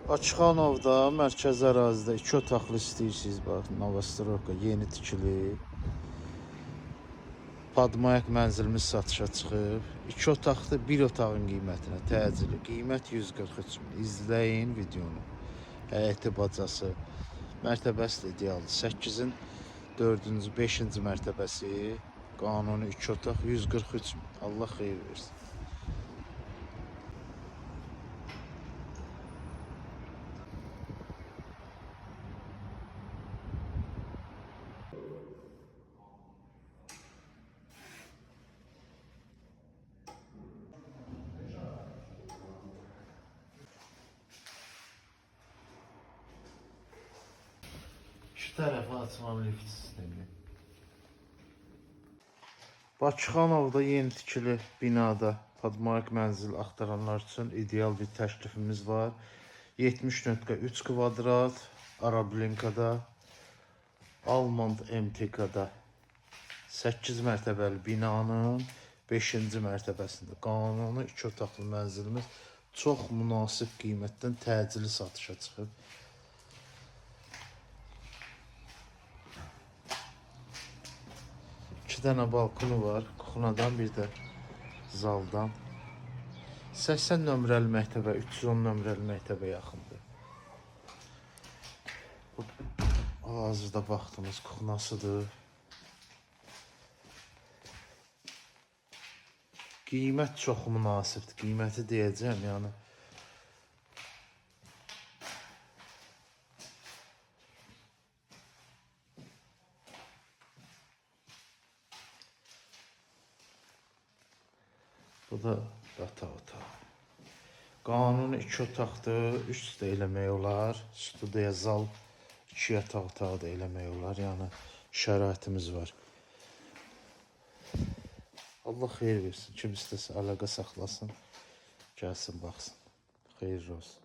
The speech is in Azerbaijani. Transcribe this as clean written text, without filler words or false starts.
Açıqanovda, mərkəzi ərazidə 2 otaqlı istəyirsiniz, bax, Novostroyka yeni tikili. Padmayak mənzilimiz satışa çıxıb. 2 otaqlı, 1 otağın qiymətinə təcili. Qiymət 143 min. İzləyin videonu. Həyəti bacası. Mərtəbəsi də idealdır. 8-in 4-cü, 5-ci mərtəbəsi. Qanuni 2 otaq 143 min. Allah xeyir versin. İki tərəfə açılan lift sistemi. Bakıxanovda yeni tikili binada Padmayak mənzil axtaranlar üçün ideal bir təklifimiz var. 70.3 kvadrat, Arablinkada, Almond MTK-da 8 mərtəbəli binanın 5-ci mərtəbəsində qanuni 2 otaqlı mənzilimiz çox münasib qiymətdən təcili satışa çıxıb. İki dənə balkonu var, kuxnadan bir də zaldan. 80 nömrəli məktəbə, 310 nömrəli məktəbə yaxındır. Hal-hazırda baxdığımız kuxnasıdır. Qiymət çox münasibdir, qiyməti deyəcəm, yəni. Bu da yataq otağı. Qanuni 2 otaqdır, üst də eləmək olar. Studiya, zal, 2 yataq otağı da eləmək olar. Yəni şəraitimiz var. Allah xeyir versin. Kim istəsə əlaqə saxlasın, gəlsin, baxsın. Xeyirli olsun.